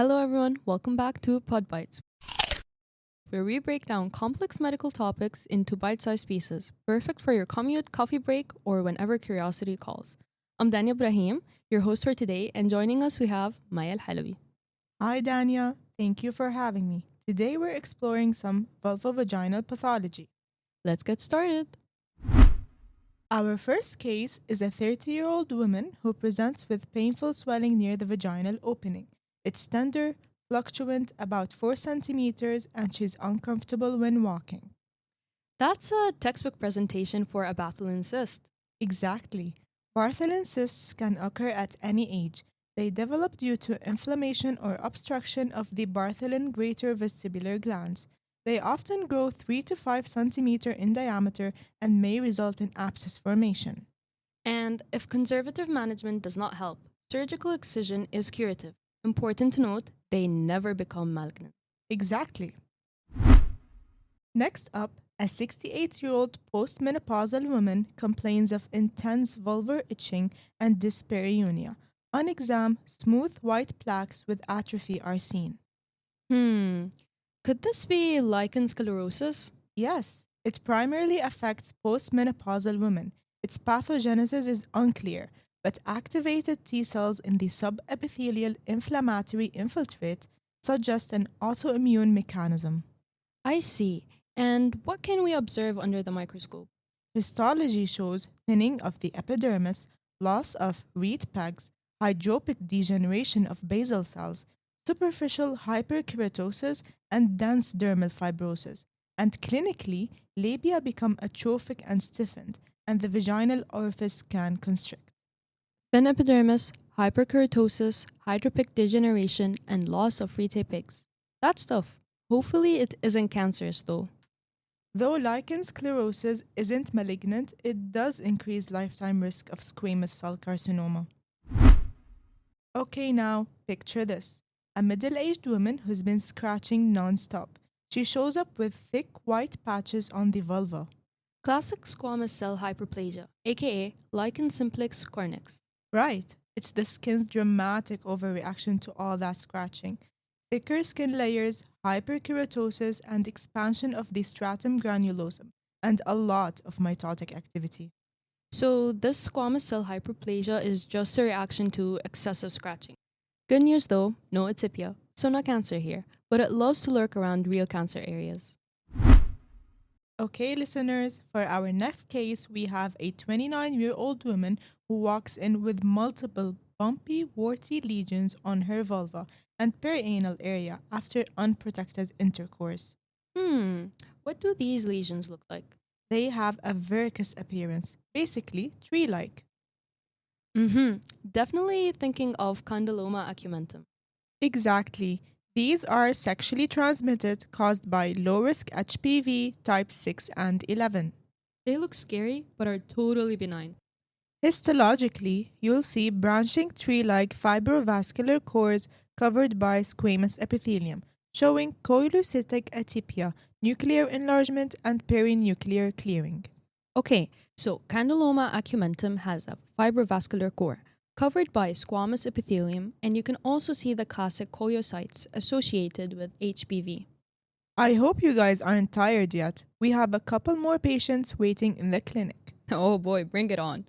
Hello, everyone. Welcome back to PodBites, where we break down complex medical topics into bite sized pieces, perfect for your commute, coffee break, or whenever curiosity calls. I'm Dania Ibrahim, your host for today, and joining us we have Maya Alhalabi. Hi, Dania. Thank you for having me. Today we're exploring some vulvovaginal pathology. Let's get started. Our first case is a 30-year-old woman who presents with painful swelling near the vaginal opening. It's tender, fluctuant, about 4 centimeters, and she's uncomfortable when walking. That's a textbook presentation for a Bartholin cyst. Exactly. Bartholin cysts can occur at any age. They develop due to inflammation or obstruction of the Bartholin greater vestibular glands. They often grow 3 to 5 centimeter in diameter and may result in abscess formation. And if conservative management does not help, surgical excision is curative. Important to note, they never become malignant. Exactly. Next up, a 68-year-old postmenopausal woman complains of intense vulvar itching and dyspareunia. On exam, smooth white plaques with atrophy are seen. Hmm, could this be lichen sclerosus? Yes, it primarily affects postmenopausal women. Its pathogenesis is unclear, but activated T cells in the subepithelial inflammatory infiltrate suggest an autoimmune mechanism. I see. And what can we observe under the microscope? Histology shows thinning of the epidermis, loss of reed pegs, hydropic degeneration of basal cells, superficial hyperkeratosis, and dense dermal fibrosis. And clinically, labia become atrophic and stiffened, and the vaginal orifice can constrict. Thin epidermis, hyperkeratosis, hydropic degeneration, and loss of retapex. That's tough. Hopefully, it isn't cancerous though. Though lichen sclerosis isn't malignant, it does increase lifetime risk of squamous cell carcinoma. Okay, now picture this: a middle aged woman who's been scratching non stop. She shows up with thick white patches on the vulva. Classic squamous cell hyperplasia, aka lichen simplex chronicus. Right, it's the skin's dramatic overreaction to all that scratching. Thicker skin layers, hyperkeratosis, and expansion of the stratum granulosum, and a lot of mitotic activity. So, this squamous cell hyperplasia is just a reaction to excessive scratching. Good news though, no atypia, so no cancer here, but it loves to lurk around real cancer areas. Okay, listeners, for our next case, we have a 29-year-old woman who walks in with multiple bumpy, warty lesions on her vulva and perianal area after unprotected intercourse. Hmm, what do these lesions look like? They have a verrucous appearance, basically tree like. Mm-hmm. Definitely thinking of Condyloma acuminatum. Exactly. These are sexually transmitted, caused by low risk HPV type 6 and 11. They look scary, but are totally benign. Histologically, you'll see branching tree like fibrovascular cores covered by squamous epithelium, showing coilocytic atypia, nuclear enlargement, and perinuclear clearing. Okay, so Condyloma acuminatum has a fibrovascular core covered by squamous epithelium, and you can also see the classic coliocytes associated with HPV. I hope you guys aren't tired yet. We have a couple more patients waiting in the clinic. Oh boy, bring it on.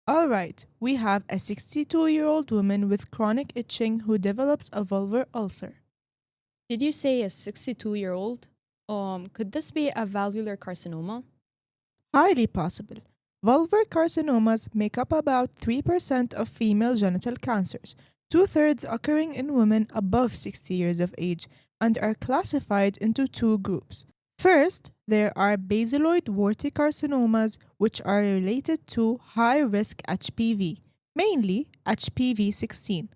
All right, we have a 62-year-old woman with chronic itching who develops a vulvar ulcer. Did you say a 62-year-old? Could this be a valvular carcinoma? Highly possible. Vulvar carcinomas make up about 3% of female genital cancers, two-thirds occurring in women above 60 years of age, and are classified into two groups. First, there are basaloid warty carcinomas, which are related to high risk HPV, mainly HPV 16.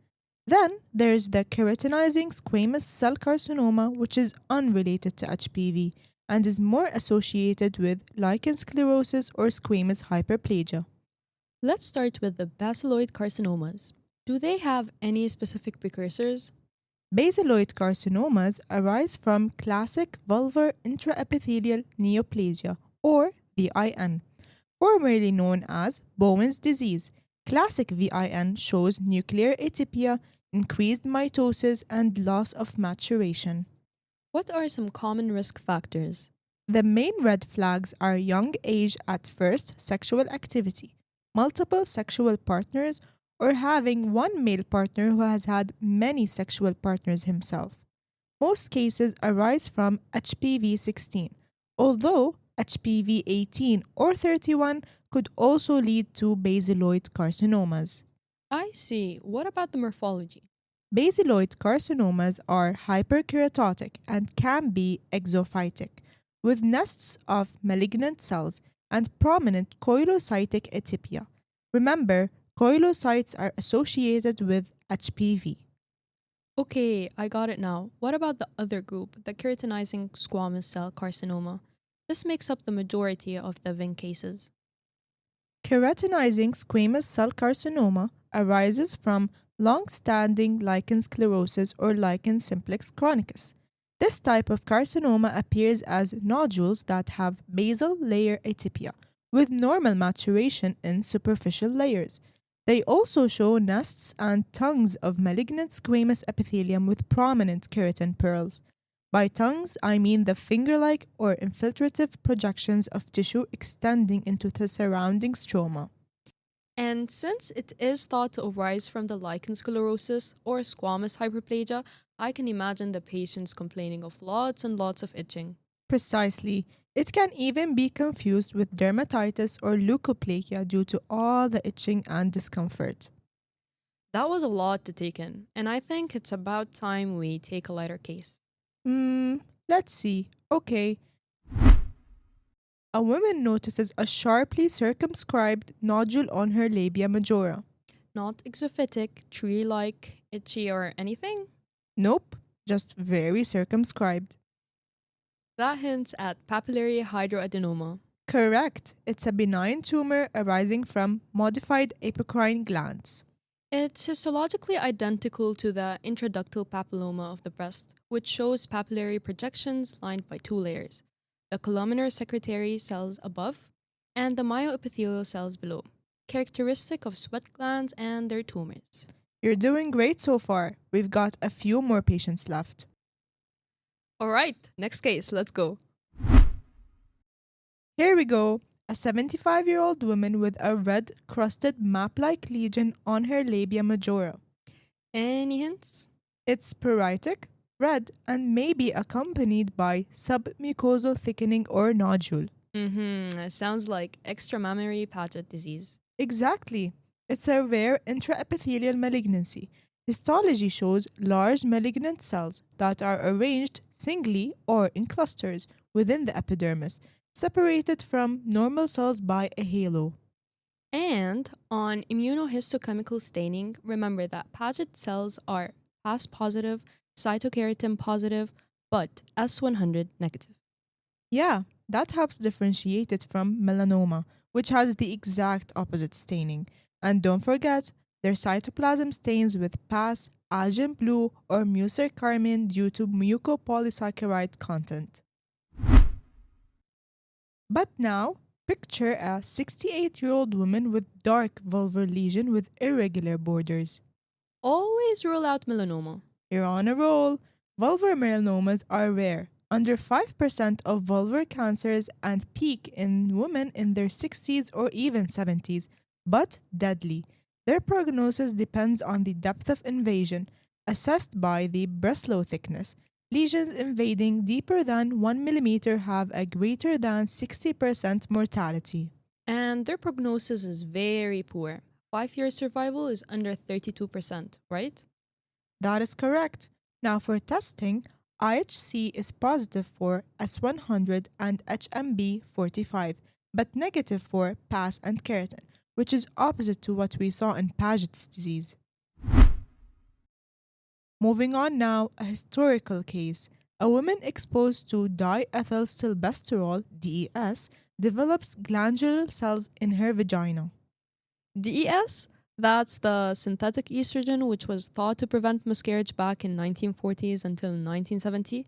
Then there's the keratinizing squamous cell carcinoma, which is unrelated to HPV and is more associated with lichen sclerosus or squamous hyperplasia. Let's start with the basaloid carcinomas. Do they have any specific precursors? Basaloid carcinomas arise from classic vulvar intraepithelial neoplasia, or VIN, formerly known as Bowen's disease. Classic VIN shows nuclear atypia, increased mitosis, and loss of maturation. What are some common risk factors? The main red flags are young age at first sexual activity, multiple sexual partners, or having one male partner who has had many sexual partners himself. Most cases arise from HPV 16, although HPV 18 or 31 could also lead to basaloid carcinomas. I see. What about the morphology? Basaloid carcinomas are hyperkeratotic and can be exophytic, with nests of malignant cells and prominent koilocytic atypia. Remember, koilocytes are associated with HPV. Okay, I got it now. What about the other group, the keratinizing squamous cell carcinoma? This makes up the majority of the VIN cases. Keratinizing squamous cell carcinoma arises from long-standing lichen sclerosus or lichen simplex chronicus. This type of carcinoma appears as nodules that have basal layer atypia, with normal maturation in superficial layers. They also show nests and tongues of malignant squamous epithelium with prominent keratin pearls. By tongues, I mean the finger-like or infiltrative projections of tissue extending into the surrounding stroma. And since it is thought to arise from the lichen sclerosus or squamous hyperplasia, I can imagine the patients complaining of lots and lots of itching. Precisely. It can even be confused with dermatitis or leukoplakia due to all the itching and discomfort. That was a lot to take in, and I think it's about time we take a lighter case. Let's see. Okay. A woman notices a sharply circumscribed nodule on her labia majora. Not exophytic, tree-like, itchy, or anything? Nope, just very circumscribed. That hints at papillary hydroadenoma. Correct. It's a benign tumor arising from modified apocrine glands. It's histologically identical to the intraductal papilloma of the breast, which shows papillary projections lined by two layers, the columnar secretory cells above and the myoepithelial cells below, characteristic of sweat glands and their tumors. You're doing great so far. We've got a few more patients left. All right, next case, let's go. Here we go. A 75-year-old woman with a red crusted map-like lesion on her labia majora. Any hints? It's pruritic, red, and may be accompanied by submucosal thickening or nodule. Sounds like extramammary Paget disease. Exactly. It's a rare intraepithelial malignancy. Histology shows large malignant cells that are arranged singly or in clusters within the epidermis, separated from normal cells by a halo. And on immunohistochemical staining, remember that Paget cells are PAS positive, cytokeratin positive, but S100 negative. Yeah, that helps differentiate it from melanoma, which has the exact opposite staining. And don't forget, their cytoplasm stains with PAS, algin blue, or mucircarmine due to mucopolysaccharide content. But now, picture a 68-year-old woman with dark vulvar lesion with irregular borders. Always rule out melanoma. You're on a roll. Vulvar melanomas are rare, under 5% of vulvar cancers, and peak in women in their 60s or even 70s, but deadly. Their prognosis depends on the depth of invasion, assessed by the Breslow thickness. Lesions invading deeper than 1 millimeter have a greater than 60% mortality. And their prognosis is very poor. 5-year survival is under 32%, right? That is correct. Now for testing, IHC is positive for S100 and HMB45, but negative for PAS and keratin, which is opposite to what we saw in Paget's disease. Moving on now, a historical case. A woman exposed to diethylstilbestrol, DES, develops glandular cells in her vagina. DES? That's the synthetic estrogen which was thought to prevent miscarriage back in 1940s until 1970.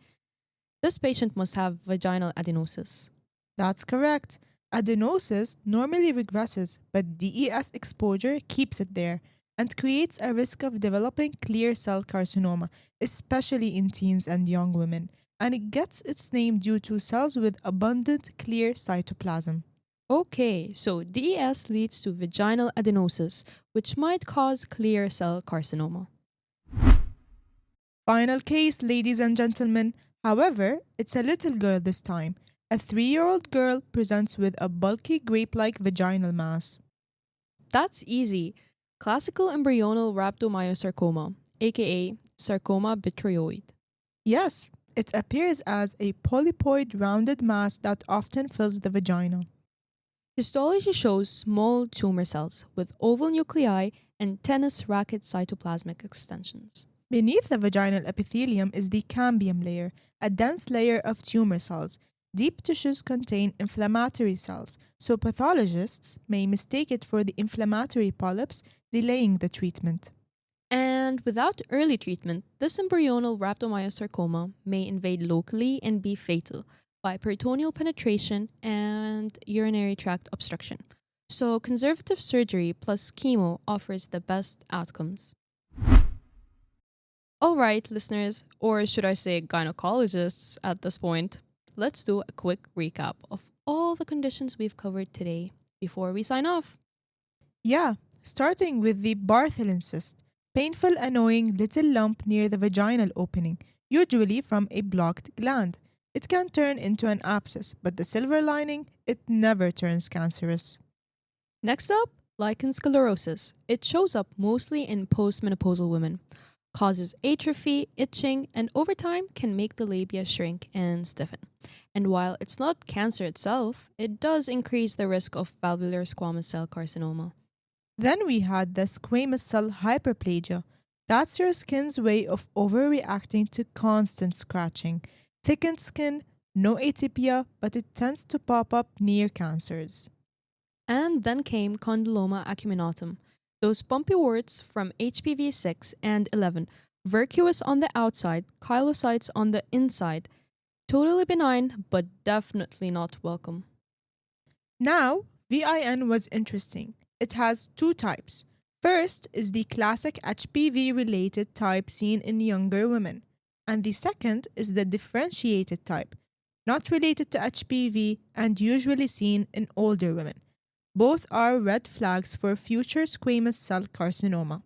This patient must have vaginal adenosis. That's correct. Adenosis normally regresses, but DES exposure keeps it there. and creates a risk of developing clear cell carcinoma, especially in teens and young women. And it gets its name due to cells with abundant clear cytoplasm. Okay, so DES leads to vaginal adenosis, which might cause clear cell carcinoma. Final case, ladies and gentlemen. However, it's a little girl this time. A 3-year-old girl presents with a bulky grape-like vaginal mass. That's easy. Classical embryonal rhabdomyosarcoma, aka sarcoma bitroioid. Yes, it appears as a polypoid rounded mass that often fills the vagina. Histology shows small tumor cells with oval nuclei and tennis racket cytoplasmic extensions. Beneath the vaginal epithelium is the cambium layer, a dense layer of tumor cells. Deep tissues contain inflammatory cells, so pathologists may mistake it for the inflammatory polyps, delaying the treatment. And without early treatment, this embryonal rhabdomyosarcoma may invade locally and be fatal by peritoneal penetration and urinary tract obstruction. So, conservative surgery plus chemo offers the best outcomes. All right, listeners, or should I say gynecologists at this point, let's do a quick recap of all the conditions we've covered today before we sign off. Yeah, starting with the Bartholin cyst, painful, annoying little lump near the vaginal opening, usually from a blocked gland. It can turn into an abscess, but the silver lining, it never turns cancerous. Next up, Lichen sclerosus. It shows up mostly in postmenopausal women, causes atrophy, itching, and over time can make the labia shrink and stiffen. And while it's not cancer itself, it does increase the risk of valvular squamous cell carcinoma. Then we had the squamous cell hyperplasia. That's your skin's way of overreacting to constant scratching. Thickened skin, no atypia, but it tends to pop up near cancers. And then came Condyloma acuminatum, those bumpy warts from HPV 6 and 11, verrucous on the outside, chyliocytes on the inside. Totally benign, but definitely not welcome. Now, VIN was interesting. It has two types. First is the classic HPV-related type seen in younger women, and the second is the differentiated type, not related to HPV and usually seen in older women. Both are red flags for future squamous cell carcinoma.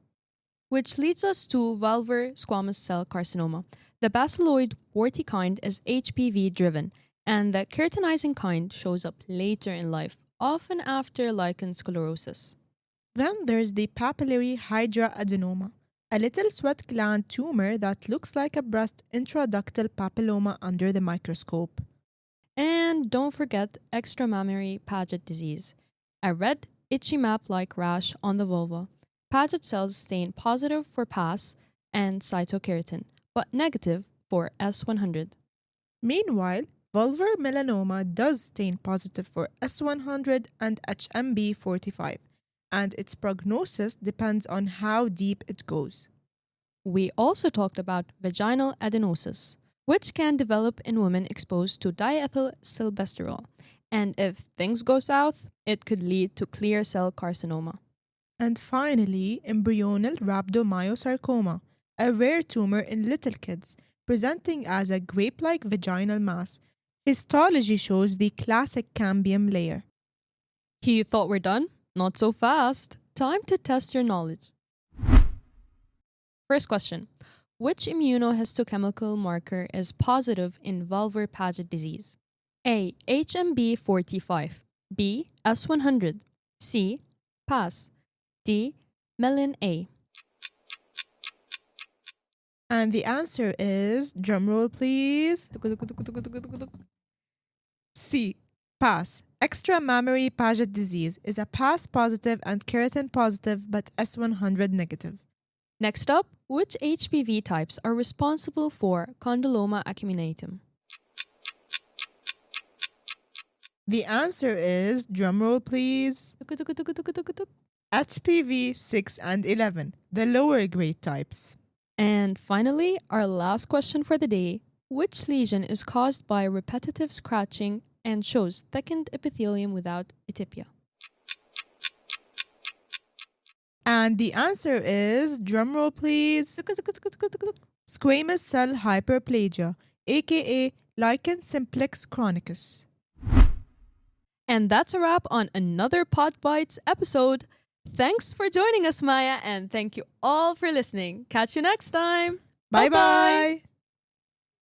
Which leads us to vulvar squamous cell carcinoma. The basaloid warty kind is HPV driven, and the keratinizing kind shows up later in life, often after lichen sclerosus. Then there's the papillary hydranadenoma, a little sweat gland tumor that looks like a breast intraductal papilloma under the microscope. And don't forget extramammary Paget disease, a red, itchy map-like rash on the vulva. Paget cells stain positive for PAS and cytokeratin, but negative for S100. Meanwhile, vulvar melanoma does stain positive for S100 and HMB45, and its prognosis depends on how deep it goes. We also talked about vaginal adenosis, which can develop in women exposed to diethylstilbestrol, and if things go south, it could lead to clear cell carcinoma. And finally, embryonal rhabdomyosarcoma, a rare tumor in little kids, presenting as a grape-like vaginal mass. Histology shows the classic cambium layer. You thought we're done? Not so fast. Time to test your knowledge. First question. Which immunohistochemical marker is positive in vulvar Paget disease? A. HMB45, B. S100, C. PAS, D. Melin A. And the answer is, drumroll please, C. PAS. Extramammary Paget disease is a PAS positive and keratin positive but S100 negative. Next up, which HPV types are responsible for Condyloma acuminatum? The answer is, drumroll please, HPV 6 and 11, the lower grade types. And finally, our last question for the day. Which lesion is caused by repetitive scratching and shows thickened epithelium without atypia? And the answer is, drumroll please, squamous cell hyperplasia, aka Lichen simplex chronicus. And that's a wrap on another PodBites episode. Thanks for joining us, Maya, and thank you all for listening. Catch you next time. Bye bye.